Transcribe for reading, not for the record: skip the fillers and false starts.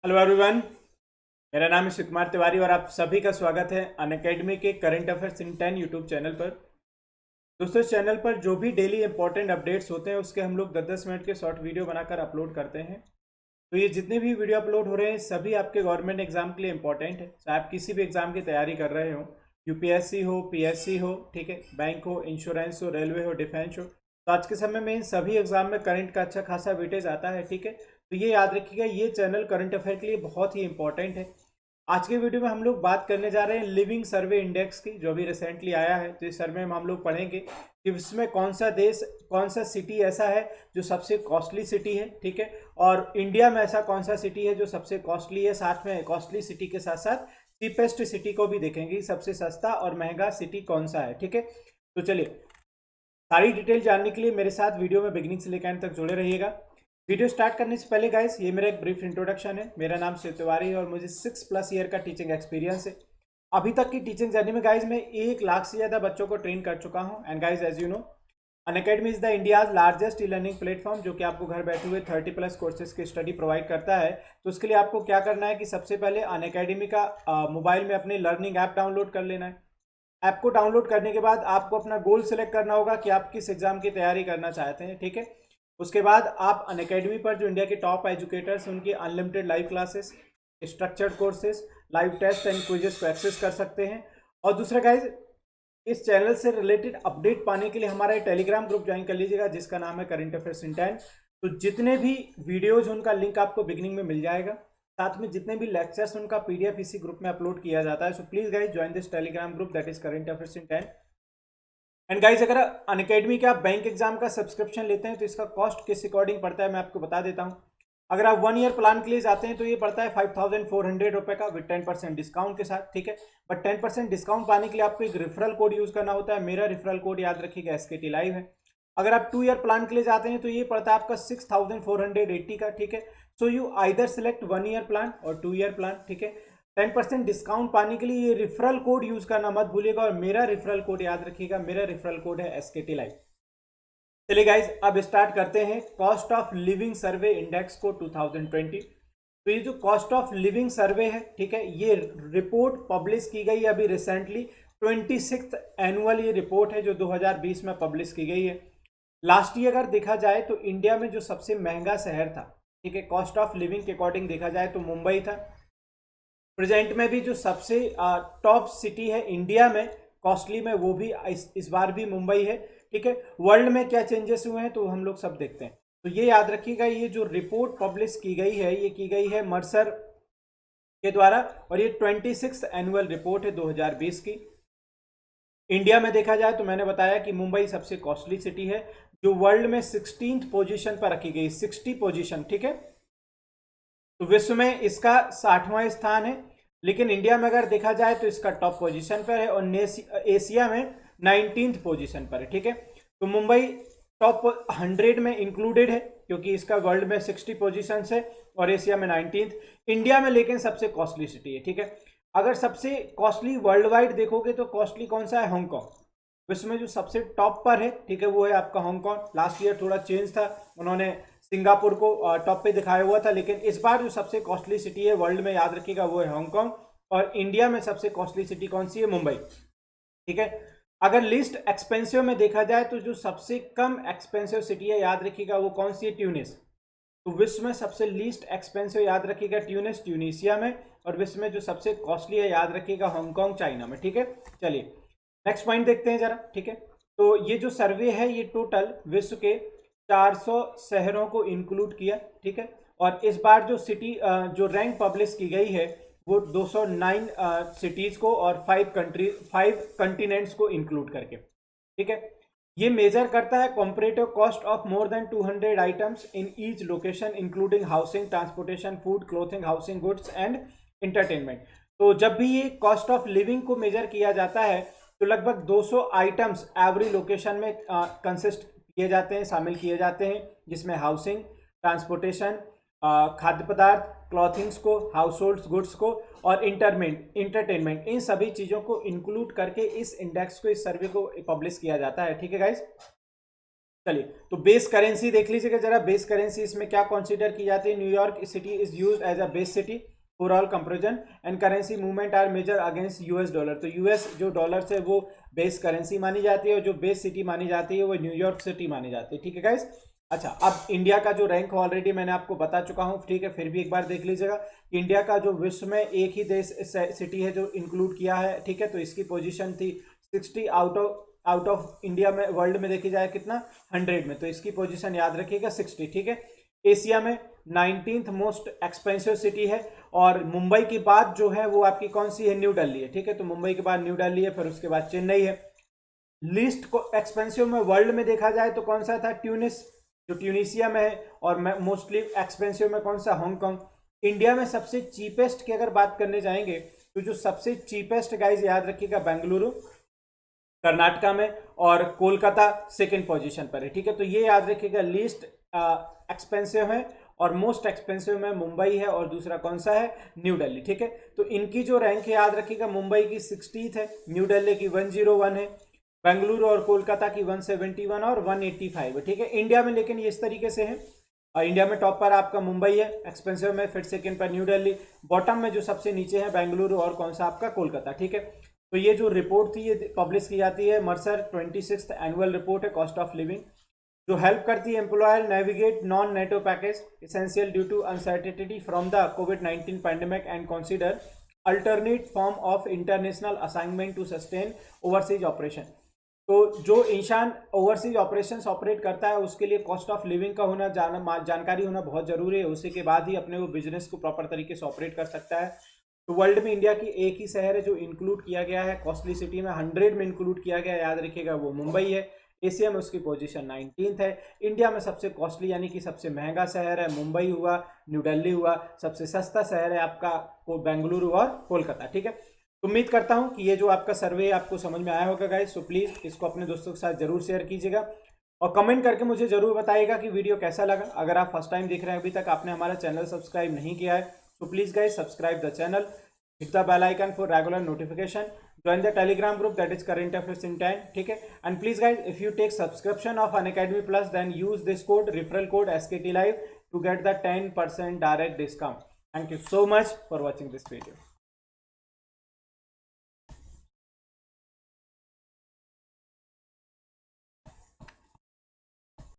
Hello everyone. मेरा नाम है शिव कुमार तिवारी और आप सभी का स्वागत है अनअकैडमी के current affairs in 10 YouTube channel पर। दोस्तों, इस चैनल पर जो भी डेली इंपॉर्टेंट अपडेट्स होते हैं उसके हम लोग 10-10 मिनट के शॉर्ट वीडियो बनाकर अपलोड करते हैं। तो ये जितने भी वीडियो अपलोड हो रहे हैं सभी आपके गवर्नमेंट एग्जाम के लिए इंपॉर्टेंट है। चाहे आप किसी भी एग्जाम की तैयारी कर रहे हो, यूपीएससी हो, पीएससी हो, ठीक है, बैंक हो, इंश्योरेंस हो, रेलवे हो, डिफेंस हो, तो आज के समय में इन सभी एग्जाम में करंट का अच्छा खासा वेटेज आता है। ठीक है, तो ये याद रखिएगा, ये चैनल करंट अफेयर के लिए बहुत ही इंपॉर्टेंट है। आज के वीडियो में हम लोग बात करने जा रहे हैं लिविंग सर्वे इंडेक्स की, जो अभी रिसेंटली आया है। तो इस सर्वे में हम लोग पढ़ेंगे कि इसमें कौन सा देश, कौन सा सिटी ऐसा है जो सबसे कॉस्टली सिटी है, ठीक है, और इंडिया में ऐसा कौन सा सिटी है जो सबसे कॉस्टली है। साथ में कॉस्टली सिटी के साथ साथ चीपेस्ट सिटी को भी देखेंगे, सबसे सस्ता और महंगा सिटी कौन सा है। ठीक है, तो चलिए, सारी डिटेल जानने के लिए मेरे साथ वीडियो में बिगिनिंग से लेकर एंड तक जुड़े रहिएगा। वीडियो स्टार्ट करने से पहले गाइस, ये मेरा एक ब्रीफ इंट्रोडक्शन है। मेरा नाम शिव तिवारी है और मुझे 6+ ईयर का टीचिंग एक्सपीरियंस है। अभी तक की टीचिंग जर्नी में गाइज मैं 1 लाख से ज़्यादा बच्चों को ट्रेन कर चुका हूँ। And guys, as you know, Unacademy is the India's largest e learning platform, जो कि आपको घर बैठे हुए 30+ कोर्सेज की स्टडी प्रोवाइड करता है। तो उसके लिए आपको क्या करना है कि सबसे पहले अनअकैडमी का मोबाइल में अपने लर्निंग ऐप डाउनलोड कर लेना है। ऐप को डाउनलोड करने के बाद आपको अपना गोल सेलेक्ट करना होगा कि आप किस एग्जाम की तैयारी करना चाहते हैं। ठीक है, उसके बाद आप अनअकैडमी पर जो इंडिया के टॉप एजुकेटर्स उनकी unlimited live classes, structured courses, live test and quizzes को एक्सेस कर सकते हैं। और दूसरा गाइज, इस चैनल से रिलेटेड अपडेट पाने के लिए हमारा टेलीग्राम ग्रुप ज्वाइन कर लीजिएगा, जिसका नाम है करंट अफेयर्स इन 10। तो जितने भी वीडियोज उनका लिंक आपको बिगिनिंग में मिल जाएगा, साथ में जितने भी लेक्चर्स उनका पीडीएफ इसी ग्रुप में अपलोड किया जाता है। So please guys join this Telegram group, that is current affairs in 10। And guys, अगर अनअकैडमी के आप बैंक एग्जाम का सब्सक्रिप्शन लेते हैं तो इसका कॉस्ट किस अकॉर्डिंग पड़ता है मैं आपको बता देता हूँ। अगर आप 1 ईयर प्लान के लिए जाते हैं तो ये पड़ता है 5400 रुपए का विद 10% डिस्काउंट के साथ। ठीक है, बट 10% डिस्काउंट पाने के लिए आपको एक रेफरल कोड यूज करना होता है। मेरा रेफरल कोड याद रखिएगा, एसकेटी लाइव है। अगर आप 2 ईयर प्लान के लिए जाते हैं तो ये पड़ता है आपका 6480 का। ठीक है, so you either select 1 year plan और 2 ईयर प्लान। ठीक है, 10% डिस्काउंट पाने के लिए ये रेफरल कोड यूज करना मत भूलिएगा, और मेरा रेफरल कोड याद रखिएगा, मेरा रेफरल कोड है एसकेटी लाइव। चलिए गाइज, अब स्टार्ट करते हैं cost of living survey index को 2020। तो ये जो कॉस्ट ऑफ लिविंग सर्वे है, ठीक है, ये रिपोर्ट पब्लिश की गई अभी रिसेंटली। 26th एनुअल ये रिपोर्ट है जो 2020 में पब्लिश की गई है। लास्ट ईयर अगर देखा जाए तो इंडिया में जो सबसे महंगा शहर था, ठीक है, कॉस्ट ऑफ लिविंग के अकॉर्डिंग देखा जाए तो मुंबई था। प्रेजेंट में भी जो सबसे टॉप सिटी है इंडिया में कॉस्टली में, वो भी इस बार भी मुंबई है। ठीक है, वर्ल्ड में क्या चेंजेस हुए हैं तो हम लोग सब देखते हैं। तो ये याद रखिएगा, ये जो रिपोर्ट पब्लिश की गई है ये की गई है मर्सर के द्वारा, और ये 26th एनुअल रिपोर्ट है 2020 की। इंडिया में देखा जाए तो मैंने बताया कि मुंबई सबसे कॉस्टली सिटी है, जो वर्ल्ड में 16th पोजीशन पर रखी गई, 60 पोजीशन। ठीक है, तो विश्व में इसका 60वां स्थान है, लेकिन इंडिया में अगर देखा जाए तो इसका टॉप पोजीशन पर है, और एशिया में 19th पोजीशन पर है। ठीक है, तो मुंबई टॉप 100 में इंक्लूडेड है क्योंकि इसका वर्ल्ड में 60 पोजीशन है और एशिया में 19th। इंडिया में लेकिन सबसे कॉस्टली सिटी है। ठीक है, अगर सबसे कॉस्टली वर्ल्ड वाइड देखोगे तो कॉस्टली कौन सा है? हांगकांग। विश्व में जो सबसे टॉप पर है, ठीक है, वो है आपका हांगकांग। लास्ट ईयर थोड़ा चेंज था, उन्होंने सिंगापुर को टॉप पे दिखाया हुआ था, लेकिन इस बार जो सबसे कॉस्टली सिटी है वर्ल्ड में, याद रखिएगा, वो है हांगकांग। और इंडिया में सबसे कॉस्टली सिटी कौन सी है? मुंबई। ठीक है, अगर लिस्ट एक्सपेंसिव में देखा जाए तो जो सबसे कम एक्सपेंसिव सिटी है, याद रखिएगा, वो कौन सी है? ट्यूनिस। तो विश्व में सबसे लीस्ट एक्सपेंसिव, याद रखिएगा, ट्यूनिस, ट्यूनिसिया में। और विश्व में जो सबसे कॉस्टली है, याद रखिएगा, हांगकांग, चाइना में। ठीक है, चलिए नेक्स्ट पॉइंट देखते हैं जरा। ठीक है, तो ये जो सर्वे है ये टोटल विश्व के 400 शहरों को इंक्लूड किया। ठीक है, और इस बार जो सिटी जो रैंक पब्लिश की गई है वो 209 सिटीज को और 5 कंटिनेंट्स को इंक्लूड करके। ठीक है, ये मेजर करता है comparative cost of more than 200 items in each location including housing, transportation, food, clothing, housing, goods and entertainment. तो जब भी ये कॉस्ट ऑफ लिविंग को मेजर किया जाता है तो लगभग 200 आइटम्स एवरी लोकेशन में कंसिस्ट किए जाते हैं, शामिल किए जाते हैं, जिसमें हाउसिंग, ट्रांसपोर्टेशन, खाद्य पदार्थ, क्लॉथिंग्स को, हाउस होल्ड गुड्स को और इंटरटेनमेंट, इन सभी चीज़ों को इंक्लूड करके इस इंडेक्स को, इस सर्वे को पब्लिश किया जाता है। ठीक है गाइज, चलिए, तो बेस करेंसी देख लीजिएगा जरा। बेस करेंसी इसमें क्या कंसीडर की जाती है? New York city is used as a base city for all comparison and currency movement are measure against US dollar. तो यूएस जो डॉलर है वो बेस करेंसी मानी जाती है, और जो बेस सिटी मानी जाती है वो न्यूयॉर्क सिटी मानी जाती है। ठीक है गाइस। अच्छा, अब इंडिया का जो रैंक ऑलरेडी मैंने आपको बता चुका हूं, ठीक है, फिर भी एक बार देख लीजिएगा। इंडिया का जो विश्व में एक ही देश सिटी है जो इंक्लूड किया है, ठीक है, तो इसकी पोजीशन थी 60 आउट ऑफ इंडिया में। वर्ल्ड में देखी जाए कितना, 100 में, तो इसकी पोजीशन याद रखिएगा 60। ठीक है। एशिया में 19th मोस्ट एक्सपेंसिव सिटी है, और मुंबई की बात जो है वो आपकी कौन सी है? न्यू दिल्ली है। ठीक है, तो मुंबई के बाद न्यू दिल्ली है, फिर उसके बाद चेन्नई है। लीस्ट को एक्सपेंसिव में वर्ल्ड में देखा जाए तो कौन सा था? ट्यूनिस, जो ट्यूनिसिया में है। और मोस्टली एक्सपेंसिव में कौन सा? हांगकांग। इंडिया में सबसे चीपेस्ट की अगर बात करने जाएंगे तो जो सबसे चीपेस्ट गाइज याद रखिएगा बेंगलुरु कर्नाटका में, और कोलकाता सेकंड पोजीशन पर है। ठीक है, तो ये याद रखिएगा। लीस्ट एक्सपेंसिव है और मोस्ट एक्सपेंसिव में मुंबई है, और दूसरा कौन सा है? न्यू दिल्ली। ठीक है, तो इनकी जो रैंक है याद रखिएगा, मुंबई की 60th है, न्यू दिल्ली की 101 है, बेंगलुरु और कोलकाता की 171 और 185 है। ठीक है, इंडिया में लेकिन ये इस तरीके से है। इंडिया में टॉप पर आपका मुंबई है एक्सपेंसिव में, फिर सेकंड पर न्यू दिल्ली, बॉटम में जो सबसे नीचे है बेंगलुरु, और कौन सा आपका? कोलकाता। ठीक है, तो ये जो रिपोर्ट थी ये पब्लिश की जाती है, मर्सर 26th एनुअल रिपोर्ट है कॉस्ट ऑफ लिविंग, जो हेल्प करती है employer navigate non net package essential due to uncertainty from the कोविड-19 pandemic and consider alternate form of international assignment to sustain overseas operation. तो जो इंसान overseas operations operate करता है उसके लिए कॉस्ट ऑफ लिविंग का होना जानकारी होना बहुत जरूरी है। उसी के बाद ही अपने वो बिजनेस को प्रॉपर तरीके से ऑपरेट कर सकता है। तो वर्ल्ड में इंडिया की एक ही शहर है जो इंक्लूड किया गया है कॉस्टली सिटी में, 100 में इंक्लूड किया गया है, याद रखिएगा, वो मुंबई है। एशिया में उसकी पोजीशन 19th है। इंडिया में सबसे कॉस्टली यानी कि सबसे महंगा शहर है मुंबई हुआ, न्यू दिल्ली हुआ। सबसे सस्ता शहर है आपका बेंगलुरु और कोलकाता। ठीक है, उम्मीद करता हूं कि ये जो आपका सर्वे आपको समझ में आया होगा गाइस। सो प्लीज़ इसको अपने दोस्तों के साथ जरूर शेयर कीजिएगा, और कमेंट करके मुझे जरूर बताइएगा कि वीडियो कैसा लगा। अगर आप फर्स्ट टाइम देख रहे हैं, अभी तक आपने हमारा चैनल सब्सक्राइब नहीं किया है, तो please guys subscribe the channel, hit the bell icon for regular notification, join the telegram group that is current affairs in 10. ठीक है, and please guys, if you take subscription of Unacademy Plus, then use this code, referral code SKT Live, to get the 10% direct discount. Thank you so much for watching this video.